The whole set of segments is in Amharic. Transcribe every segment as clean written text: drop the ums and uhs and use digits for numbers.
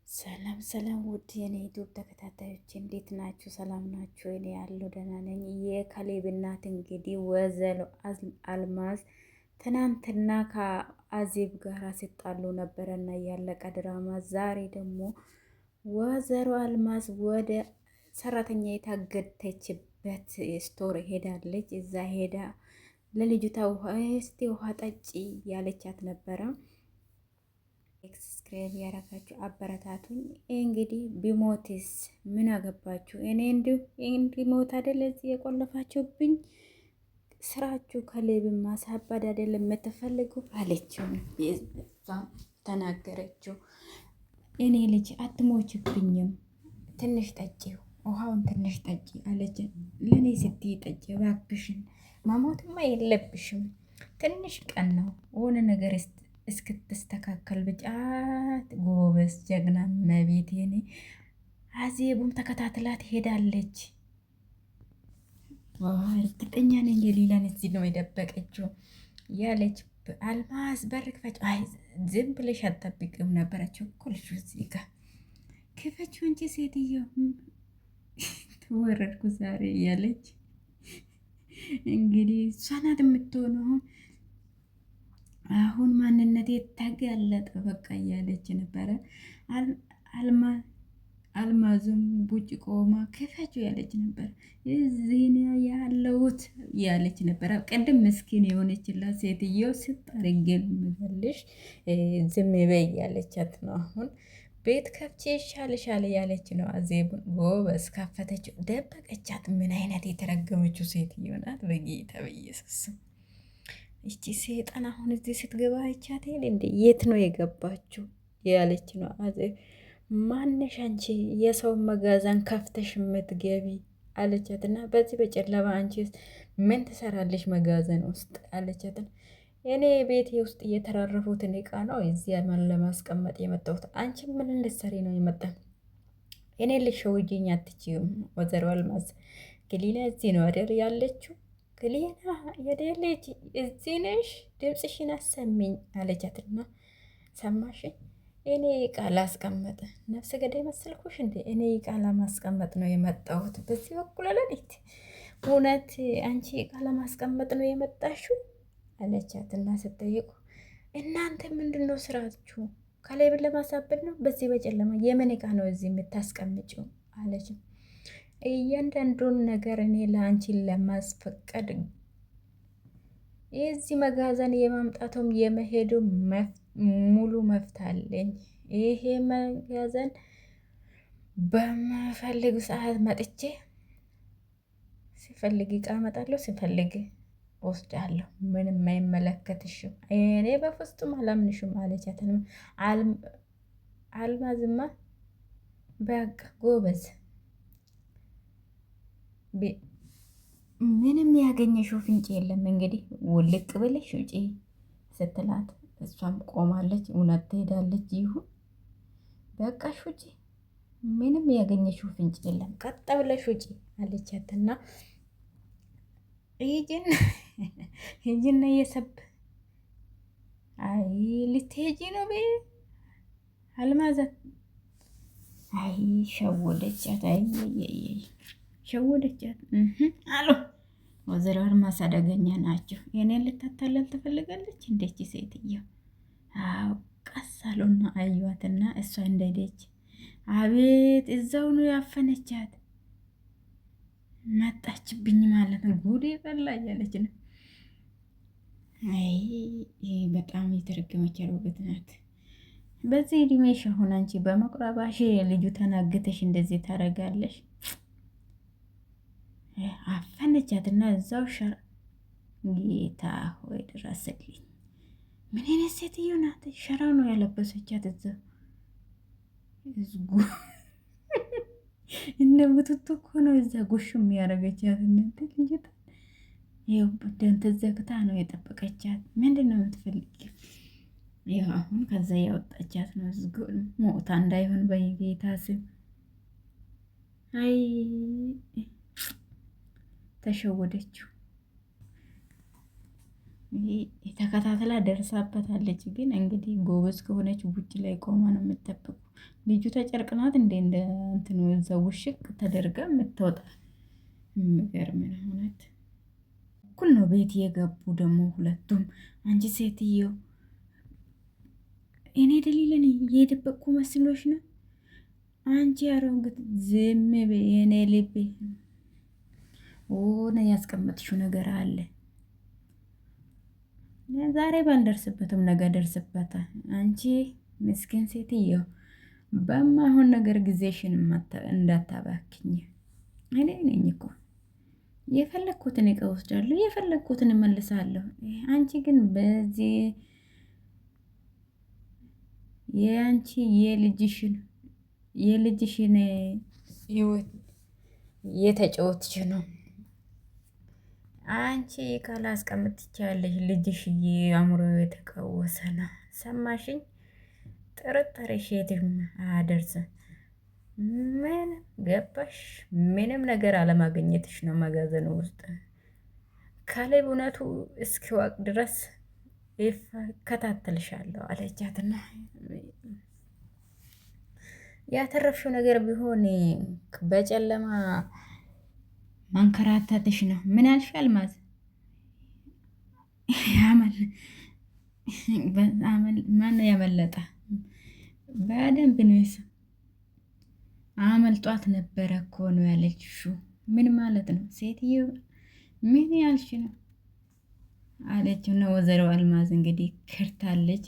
ሰላም ሰላም ውድ የኔ ዩቲዩብ ተከታታዮች እንዴት ናችሁ? ሰላም ናችሁ? እኔ ያለው ደህና ነኝ። የካሌብ እናት እንግዲህ ወይዘሮ አልማዝ ትናንትና ከአዜብ ጋር ሲጣሉ ነበረና ያለቀ ድራማ። ዛሬ ደግሞ ወይዘሮ አልማዝ ወደ ሰራተኛ የታገተችበት ስቶር ሄዳለች። እዛ ሄዳ ለልጅቷ ውሃ ጠጪ ያለቻት ነበረ። ሰብስክራይብ ያደረጋችሁ አበረታቱኝ። እንግዲህ ቢሞትስ ምን አገባችሁ? እኔ እንዲሞት አይደል እዚህ የቆለፋችሁብኝ? ስራችሁ ከሌብን ማሳበድ አይደል የምትፈልጉ አለችው። ተናገረችው። እኔ ልጅ አትሞችብኝም፣ ትንሽ ጠጪው፣ ውሃውን ትንሽ ጠጪ አለች። ለእኔ ስትይ ጠጪ እባክሽን፣ መሞትማ የለብሽም፣ ትንሽ ቀን ነው ሆነ ነገር እስክትስተካከል ብቻ። ጎበዝ ጀግና መቤት ኔ አዜቡም ተከታትላ ትሄዳለች። እርግጠኛ ነኝ የሌላን እዚህ ነው የደበቀችው ያለች አልማዝ በር ክፈች። አይ ዝም ብለሽ አትጠብቂም ነበረችው እኮ ልጁ እዚህ ጋር ክፈችው እንጂ ሴትዮ ተወረድኩ ዛሬ እያለች እንግዲህ እሷ ናት የምትሆነው። አሁን ማንነቴ ተገለጠ በቃ እያለች ነበረ። አልማዙም ቡጭ ቆማ ክፈችው ያለች ነበር። እዚህ ያለሁት ያለች ነበረ። ቅድም ምስኪን የሆነችላት ሴትዮ ስጠርግል ምገልሽ ዝም በይ ያለቻት ነው። አሁን ቤት ከፍቼ ይሻልሻል ያለች ነው። አዜቡን ጎበዝ ከፈተችው፣ ደበቀቻት። ምን አይነት የተረገመችው ሴትዮ ናት! በጌታ በኢየሱስ ይቺ ሴጣን አሁን እዚህ ስትገባ አይቻት እንዴ? የት ነው የገባችው ያለች ነው። አዜብ ማነሽ አንቺ የሰው መጋዘን ከፍተሽ የምትገቢ አለቻትና፣ በዚህ በጨለማ አንቺ ምን ትሰራለሽ መጋዘን ውስጥ አለቻትና፣ እኔ ቤቴ ውስጥ እየተራረፉትን እቃ ነው እዚያ ለማስቀመጥ የመጣሁት። አንቺ ምን ልትሰሪ ነው የመጣ? እኔ ልትሸውጂኝ አትችይም ወይዘሮ አልማዝ። ገሊላ እዚህ ነው አይደል ያለችው? ገሊላ የደለች እዚህ ነሽ? ድምፅሽን አሰሚኝ አለቻትና፣ ሰማሽኝ? እኔ እቃ ላስቀመጥ ነፍሰ ገዳይ መሰልኩሽ እንዴ? እኔ እቃ ለማስቀመጥ ነው የመጣሁት በዚህ በኩል አለች። እውነት አንቺ እቃ ለማስቀመጥ ነው የመጣሽው አለቻትና፣ ስትጠይቁ እናንተ ምንድን ነው ስራችሁ? ከሌብን ለማሳበድ ነው? በዚህ በጨለማ የምን እቃ ነው እዚህ የምታስቀምጪው አለች። እያንዳንዱን ነገር እኔ ለአንቺን ለማስፈቀድ የዚህ መጋዘን የማምጣቱም የመሄዱ ሙሉ መፍት አለኝ። ይሄ መጋዘን በምፈልግ ሰዓት መጥቼ ሲፈልግ እቃ እመጣለሁ፣ ሲፈልግ ወስዳለሁ። ምንም አይመለከትሽም። እኔ በፍጹም አላምንሽም አለቻት። አልማዝማ በቃ ጎበዝ ምንም ያገኘሽው ፍንጭ የለም እንግዲህ ውልቅ ብለሽ ውጪ ስትላት እሷም ቆማለች። እውነት ትሄዳለች። ይሁን በቃሽ ውጪ፣ ምንም ያገኘሽው ፍንጭ የለም፣ ቀጥ ብለሽ ውጪ አለቻትና ሂጂና እየሰብ አይ ልትሄጂ ነው ቤ አልማዘት አይ ሸወደቻት። አይ ሸወደቻት አሉ። ወይዘሮ አልማዝ አደገኛ ናቸው። የኔን ልታታለል ትፈልጋለች እንደች ሴትዮ። አዎ ቀስ አሉና አዩዋትና እሷ እንደሄደች አቤት እዛው ነው ያፈነቻት። መጣችብኝ ማለት ነው። ጉዴ ፈላ እያለች ነው። አይ በጣም የተረገመች አሮጊት ናት። በዚህ እድሜሽ አሁን አንቺ በመቁረባሽ ልጁ ተናግተሽ እንደዚህ ታደርጋለሽ? አፈነቻትና እዛው ሸራ። ጌታ ሆይ ድረስልኝ። ምን አይነት ሴትዮ ናት? ሸራው ነው ያለበሰቻት። እዛ እዝጉ እነ ብትቱ እኮ ነው እዛ ጉሽ የሚያደርገቻት። እናንተ ልጅታ ይኸው ቡደን ተዘግታ ነው የጠበቀቻት። ምንድን ነው የምትፈልጊው? ያው አሁን ከዛ ያወጣቻት ነው። እዝጉ ሞታ እንዳይሆን በጌታ ስም። አይ ተሸወደችው። ተከታትላ ደርሳበታለች። ግን እንግዲህ ጎበዝ ከሆነች ውጭ ላይ ቆማ ነው የምትጠብቁ። ልጁ ተጨርቅናት እንደ እንትኑ እዛ ውሽቅ ተደርጋ የምትወጣ የሚገርም ነው እውነት። እኩል ነው ቤት የገቡ ደግሞ ሁለቱም። አንቺ ሴትዮ እኔ ደሊለን የደበቅኩ መስሎሽ ነው? አንቺ ያረንግት ዝም በይ የኔ ልቤ። ሆነ ያስቀመጥሽው ነገር አለ። ዛሬ ባልደርስበትም ነገ ደርስበታል። አንቺ ምስኪን ሴትዮ በማይሆን ነገር ጊዜሽን እንዳታባክኝ። እኔ ነኝ እኮ የፈለግኩትን እቃ ወስዳለሁ፣ የፈለግኩትን እመልሳለሁ። አንቺ ግን በዚህ የአንቺ የልጅሽን ህይወት የተጫወትሽ ነው። አንቺ ካላስቀምጥ ትችያለሽ። ልጅሽዬ አእምሮ የተቃወሰ ነው። ሰማሽኝ? ጥርጣሬሽ የትም አያደርስም። ምን ገባሽ? ምንም ነገር አለማግኘትሽ ነው መጋዘኑ ውስጥ ካሌብ እውነቱ እስኪዋቅ ድረስ ይከታተልሻለሁ አለቻትና ያተረፍሽው ነገር ቢሆን በጨለማ ማንከራተትሽ ነው። ምን አልሽ አልማዝ? ማነው ያመለጠ? በደንብ ነው አመልጧት ነበረ እኮ ነው ያለችው። ምን ማለት ነው ሴትዮ? ምን ያልሽ ነው አለችው። እና ወይዘሮ አልማዝ እንግዲህ ከርታለች።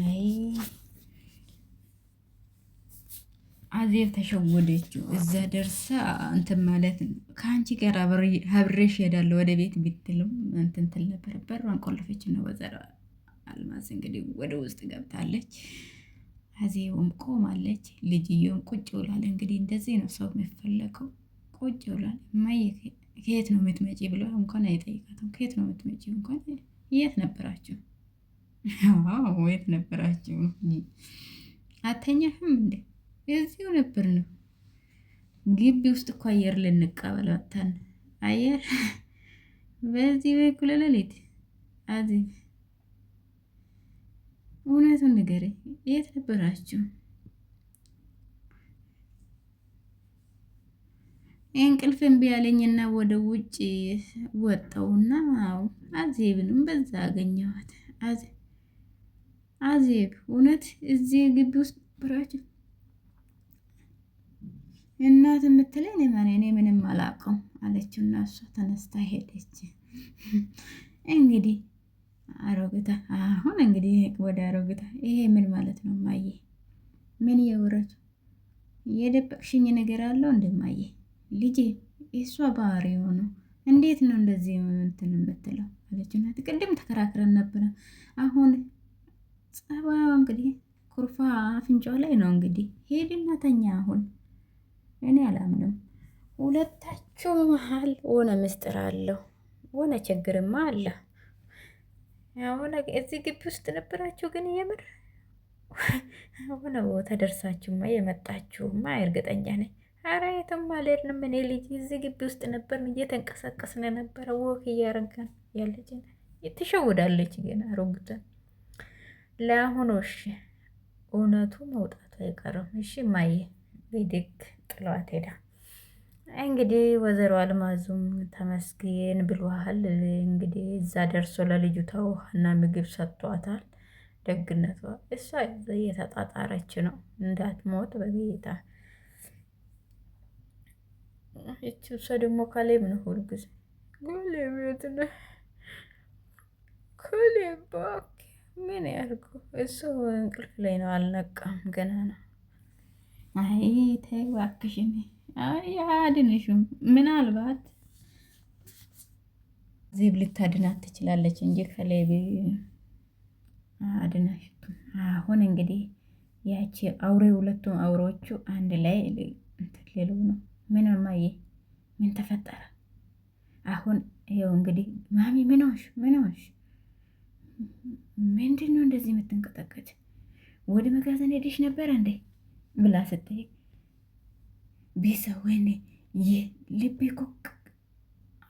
አይ አዜብ ተሸወደችው። እዛ ደርሳ እንትን ማለት ከአንቺ ጋር አብሬሽ ሄዳለሁ ወደ ቤት ብትልም እንትን ትል ነበር። በሯን ቆልፈች ነው ወይዘሮ አልማዝ እንግዲህ ወደ ውስጥ ገብታለች። አዜብም ቆማለች። ልጅየውም ቁጭ ብሏል። እንግዲህ እንደዚህ ነው ሰው የሚፈለገው። ቁጭ ብሏል። እማዬ ከየት ነው የምትመጪ ብሎ እንኳን አይጠይቃትም። ከየት ነው የምትመጪ እንኳን የት ነበራችሁ? የት ነበራችሁ? አተኛህም እንዴ? እዚሁ ነበር ነው ግቢ ውስጥ እኮ አየር ልንቀበል ወጥተን አየር በዚህ በኩል ሌሊት አዜብ እውነቱን ንገረኝ፣ የት ነበራችሁ? እንቅልፍ እምቢ ያለኝና ወደ ውጭ ወጣውና አዜብንም በዛ አገኘኋት። አዜብ እውነት እዚህ ግቢ ውስጥ ነበራችሁ? እናት የምትለኝ እኔ ምንም አላውቅም አለችው እና እሷ ተነስታ ሄደች። እንግዲህ አሮግታ አሁን እንግዲህ ወደ አሮግታ ይሄ ምን ማለት ነው? ማየ ምን እያወራች የደበቅሽኝ ነገር አለው እንደማየ ልጄ እሷ ባህሪ ሆኖ እንዴት ነው እንደዚህ እንትን የምትለው አለችና ቅድም ተከራክረን ነበረ። አሁን ጸባዩ እንግዲህ ኩርፋ አፍንጫው ላይ ነው። እንግዲህ ሄድና ተኛ አሁን እኔ አላምንም። ሁለታችሁ መሀል ሆነ ምስጢር አለው፣ ሆነ ችግርማ አለ። ሆነ እዚህ ግቢ ውስጥ ነበራችሁ ግን የምር ሆነ ቦታ ደርሳችሁማ የመጣችሁማ እርግጠኛ ነኝ። ኧረ የትም አልሄድንም። እኔ ልጅ እዚህ ግቢ ውስጥ ነበር፣ እየተንቀሳቀስን ነበረ፣ ወክ እያረገን ያለች ትሸውዳለች። ግን አሮግተን ለአሁኑ እሺ፣ እውነቱ መውጣቱ አይቀርም። እሺ ማየ ቢድግ ጥለዋት ሄዳ እንግዲህ ወይዘሮ አልማዙም ተመስገን ብሏል። እንግዲህ እዛ ደርሶ ለልጅቷ ውሃና ምግብ ሰጥቷታል። ደግነቷ እሷ እየተጣጣረች ነው እንዳትሞት በጌታ። እቺ እሷ ደግሞ ካሌብ ነው ሁልጊዜ ካሌብ የት ነህ? ካሌብ እባክህ ምን ያርጉ? እሱ እንቅልፍ ላይ ነው፣ አልነቃም ገና ነው። አይ ተይ እባክሽን፣ አይ አድንሽም። ምናልባት ዜብ ልታድናት ትችላለች እንጂ ካሌብ አድናሽ። አሁን እንግዲህ ያቺ አውሬ ሁለቱም አውሬዎቹ አንድ ላይ ሌሎ ነው። ምን ማየ ምን ተፈጠረ? አሁን ይኸው እንግዲህ ማሚ ምን ሆንሽ? ምንድን ነው እንደዚህ የምትንቀጠቀጭ? ወደ መጋዘን ሄደሽ ነበር እንዴ ብላ ስትይ ቢሰው ወይኔ ልቤ እኮ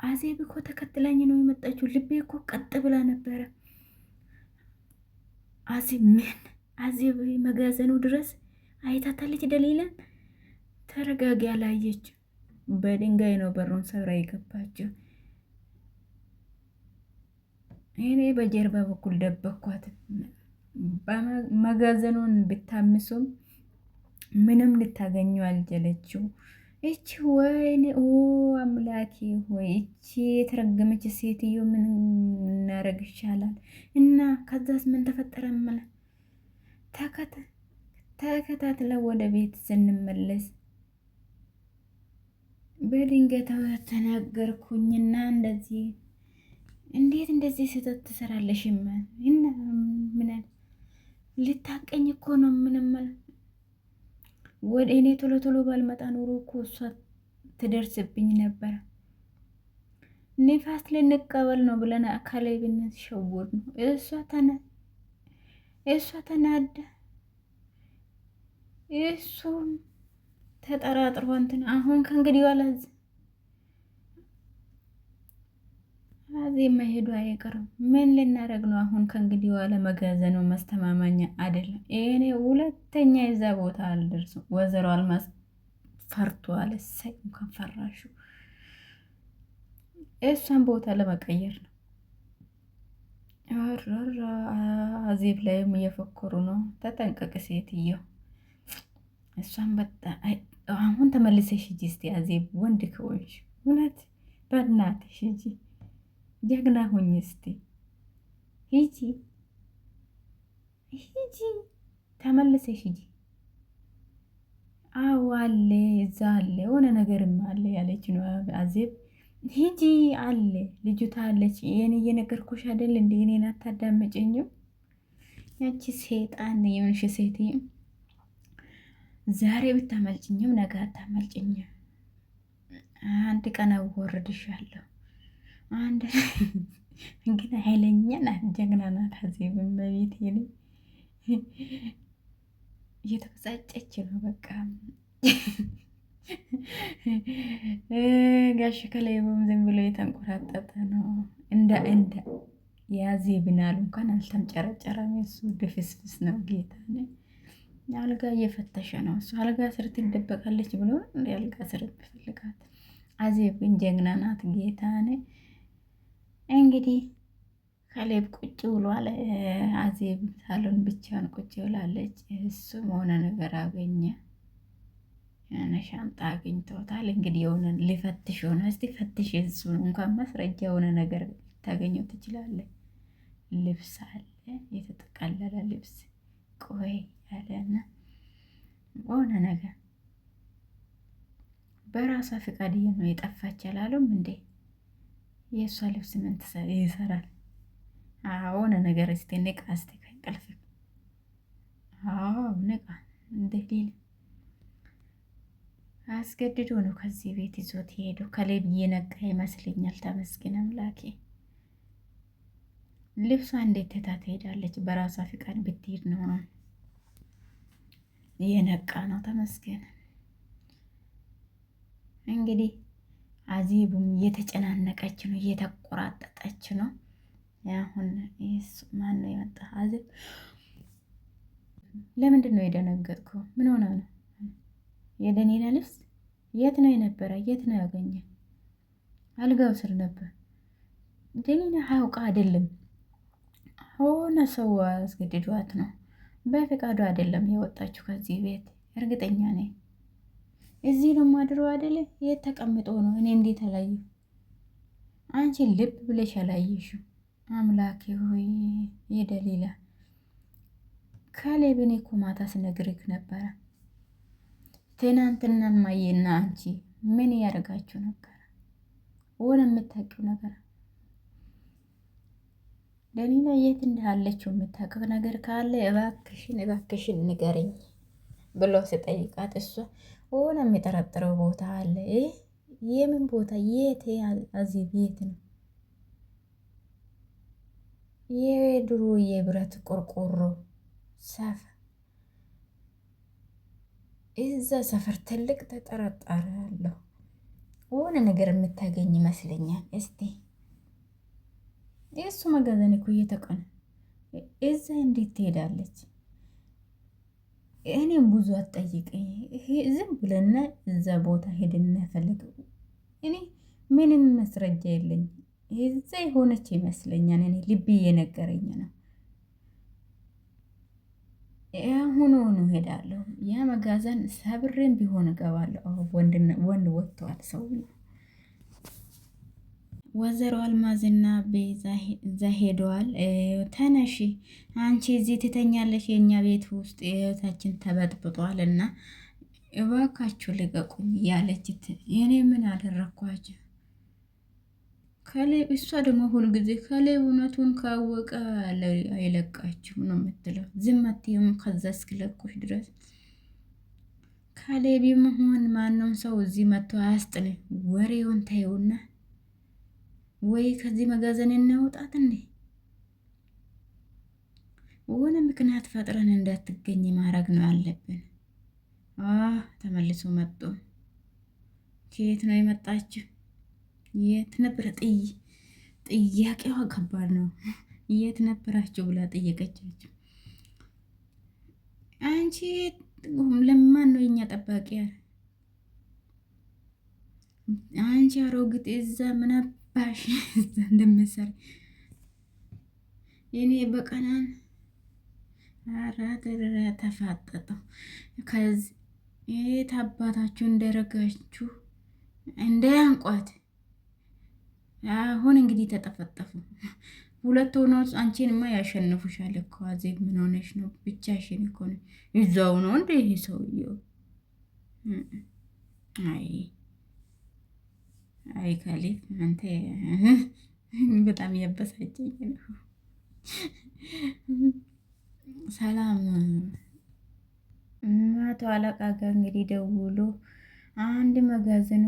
አዜብ እኮ ተከትላኝ ነው የመጣችው። ልቤ እኮ ቀጥ ብላ ነበረ። አዜብ ምን አዜብ መጋዘኑ ድረስ አይታታለች። ደሊላን ተረጋጊ አላየች። በድንጋይ ነው በሩን ሰብራ የገባችው። እኔ በጀርባ በኩል ደበኳት። መጋዘኑን ብታምሱም ምንም ልታገኙ አልጀለችው። እቺ ወይኔ ኦ አምላኬ ሆይ እቺ የተረገመች ሴትዮ ምን እናረግ ይቻላል? እና ከዛስ ምን ተፈጠረ? ተከታትለው ወደ ቤት ስንመለስ በድንገት ተናገርኩኝና እንደዚህ እንዴት እንደዚህ ስህተት ትሰራለሽም? እና ምን ልታቀኝ እኮ ነው ምንም ወደ እኔ ቶሎ ቶሎ ባልመጣ ኖሮ እኮ እሷ ትደርስብኝ ነበር። ንፋስ ልንቀበል ነው ብለን አካላዊ ብነት ሸውር ነው እሷ ተናዳ እሱም ተጠራጥሮ እንትን አሁን ከእንግዲህ ዋላዝ አዜብ መሄዱ አይቀርም። ምን ልናደርግ ነው አሁን ከእንግዲህ ዋለ? መጋዘኑ መስተማማኛ አይደለም። እኔ ሁለተኛ የዛ ቦታ አልደርስም። ወይዘሮ አልማዝ ፈርቷል። እሰይ እንኳን ፈራሹ። እሷን ቦታ ለመቀየር ነው። አዜብ ላይም እየፈከሩ ነው። ተጠንቀቅ ሴትየው። እሷን በጣም አሁን ተመልሰሽ ሂጂ እስቲ አዜብ፣ ወንድ ከሆንሽ እውነት በእናትሽ ሂጂ፣ ጀግና ሁኝ እስቲ ሂጂ ሂጂ፣ ተመልሰሽ ሂጂ። አዎ አለ እዛ አለ የሆነ ነገርም አለ ያለች ነው አዜብ። ሂጂ አለ ልጅቷ አለች። የኔ እየነገርኩሽ አይደል እንዴ? እኔን አታዳምጪኝም? ያቺ ሴጣን የሆንሽ ሴትዮ ዛሬ ብታመልጭኝም ነገ አታመልጭኝም። አንድ ቀን አወርድሻለሁ። አንድ ግን ኃይለኛ ናት፣ ጀግና ናት አዜብ። በቤት ይሄኔ እየተበሳጨች ነው በቃ። ጋሽ ከላይም ዝም ብሎ የተንቆራጠጠ ነው። እንደ የአዜብን አሉ እንኳን አልተምጨረጨረም። እሱ ድፍስፍስ ነው ጌታ ነ አልጋ እየፈተሸ ነው እሱ። አልጋ ስር ትደበቃለች ብሎ እንደ አልጋ ስር ትፈልጋት። አዜብ ግን ጀግና ናት ጌታ ነ። እንግዲህ ካሌብ ቁጭ ብሏል። አዜብ ሳሎን ብቻውን ቁጭ ብላለች። እሱም ሆነ ነገር አገኘ፣ የሆነ ሻንጣ አግኝቶታል። እንግዲህ የሆነ ሊፈትሽ ሆነ። እስቲ ፈትሽ፣ እሱ እንኳን ማስረጃ የሆነ ነገር ታገኘው ትችላለህ። ልብስ አለ፣ የተጠቀለለ ልብስ ቆይ ያለና ሆነ ነገር በራሷ ፍቃድ ነው የጠፋች አላሉም እንዴ? የእሷ ልብስ ምን ይሰራል? ሆነ ነገር እስቲ ንቃ፣ እስቲ ከእንቅልፍ ንቃ። እንደ ሌላ አስገድዶ ነው ከዚህ ቤት ይዞት ሄዶ። ከሌብ እየነቃ ይመስለኛል። ተመስገን አምላኬ። ልብሷ እንዴት ትታ ትሄዳለች? በራሷ ፍቃድ ብትሄድ ነው እየነቃ ነው። ተመስገን። እንግዲህ አዜብም እየተጨናነቀች ነው፣ እየተቆራጠጠች ነው። አሁን ማን ነው የመጣ? አዜብ ለምንድን ነው የደነገጥከው? ምን ሆነ ነው? የደኒና ልብስ የት ነው የነበረ? የት ነው ያገኘ? አልጋው ስር ነበር። ደኒና አውቃ አይደለም፣ ሆነ ሰው አስገድዷት ነው። በፍቃዱ አይደለም የወጣችው ከዚህ ቤት፣ እርግጠኛ ነኝ። እዚህ ነው ማድሮ አይደለ? የት ተቀምጦ ነው? እኔ እንዴት አላየሁ? አንቺ ልብ ብለሽ አላየሽው? አምላኬ ሆይ የደሊላ ካሌብ፣ እኔ እኮ ማታ ስነግርህ ነበረ። ትናንትና ማየና አንቺ ምን ያደርጋችሁ ነበር? ወደ የምታውቂው ነገር ደሊላ የት እንዳለችው የምታውቀው ነገር ካለ እባክሽን ንገረኝ ብሎ ስጠይቃት እሷ ሆነ የሚጠረጥረው ቦታ አለ። የምን ቦታ? የት? አዜብ የት ነው? የድሮ የብረት ቆርቆሮ ሰፈር፣ እዛ ሰፈር ትልቅ ተጠራጣሪ አለሁ። የሆነ ነገር የምታገኝ ይመስለኛል። እስቲ የእሱ መጋዘን እኮ እየተቀነ እዛ እንዴት ትሄዳለች? እኔም ብዙ አትጠይቀኝ። ዝም ብለና እዛ ቦታ ሄድና ፈልግ። እኔ ምንም መስረጃ የለኝ። እዛ የሆነች ይመስለኛል። እኔ ልቤ እየነገረኝ ነው። አሁኑኑ ሄዳለሁ። ያ መጋዘን ሰብሬም ቢሆን እገባለሁ። ወንድ ወጥተዋል ሰው ወይዘሮ አልማዝና ቤዛ እዛ ሄደዋል። ተነሺ አንቺ እዚህ ትተኛለሽ፣ የእኛ ቤት ውስጥ ህይወታችን ተበጥብጧል እና እባካችሁ ልቀቁኝ ያለችት። እኔ ምን አደረግኳቸው? ከላይ እሷ ደግሞ ሁልጊዜ ከላይ እውነቱን ካወቀ አይለቃችሁም ነው የምትለው። ዝም አትይም ከዛ እስክለቁሽ ድረስ። ከላይ ቢሆን ማንም ሰው እዚህ መጥቶ አያስጥልም። ወሬውን ታየውና ወይ ከዚህ መጋዘን እናውጣት እንዴ? ሆነ ምክንያት ፈጥረን እንዳትገኝ ማድረግ ነው ያለብን። ተመልሶ መጡ። ከየት ነው የመጣችው? የት ነበረ? ጥያቄዋ ከባድ ነው። የት ነበራችሁ ብላ ጠየቀቻቸው። አንቺ ለማን ነው የኛ ጠባቂ? አንቺ አሮግጥ እዛ ምን አባሽ እዛ እንደምትሰሪ የኔ በቀናን አራት ተፋጠጠው። ከዚህ የት አባታችሁ እንደረጋችሁ እንዳያንቋት። አሁን እንግዲህ ተጠፈጠፉ ሁለት ሆኖ አንቺንማ ያሸንፉሻል እኮ። አዜብ ምን ሆነሽ ነው? ብቻሽን እኮ ነው። ይዛው ነው እንደ ይሄ ሰውዬው። አይ አይ ካሌብ አንተ በጣም እያበሳጨኝ ነው። ሰላም አቶ አለቃ ጋር እንግዲህ ደውሎ አንድ መጋዘን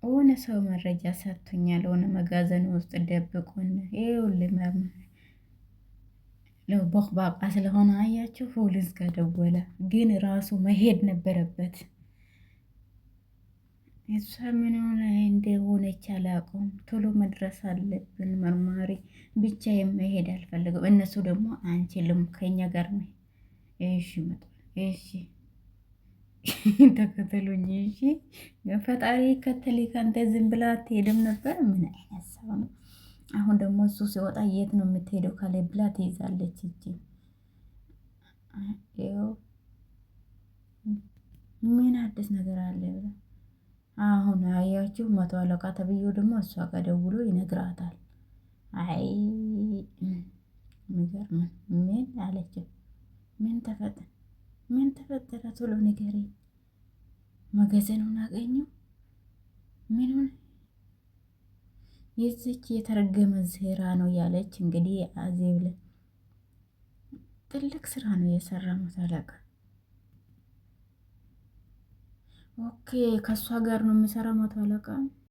ሆነ ሰው መረጃ ሰጥቶኛል። ሆነ መጋዘን ውስጥ ደብቆን ይኸውልህ ቦቅባቃ ስለሆነ አያቸው። ፖሊስ ጋር ደወለ፣ ግን ራሱ መሄድ ነበረበት። እሷ ምን ሆነ እንደሆነች አላውቅም። ቶሎ መድረስ አለብን መርማሪ ብቻ የመሄድ አልፈልግም። እነሱ ደግሞ አንችልም ከኛ ጋር ነው። እሺ መጣ። እሺ ተከተሉኝ። እሺ ፈጣሪ ከተል ከአንተ ዝም ብላ አትሄድም ነበር። ምን አይነት ሰው ነው? አሁን ደግሞ እሱ ሲወጣ የት ነው የምትሄደው ካለ ብላ ትይዛለች። እጅ ምን አዲስ ነገር አለ ብላ አሁን አያችሁ። መቶ አለቃ ተብዬው ደግሞ እሷ ጋር ደውሎ ይነግራታል። አይ የሚገርም ምን አለችው? ምን ተፈጠረ? ቶሎ ንገሪኝ። መጋዘኑን አገኘው? ምን ሆነ? የዚች የተረገመ ሴራ ነው ያለች። እንግዲህ አዜብ ትልቅ ስራ ነው የሰራ መቶ አለቃ። ኦኬ ከእሷ ጋር ነው የሚሰራ መቶ አለቃ።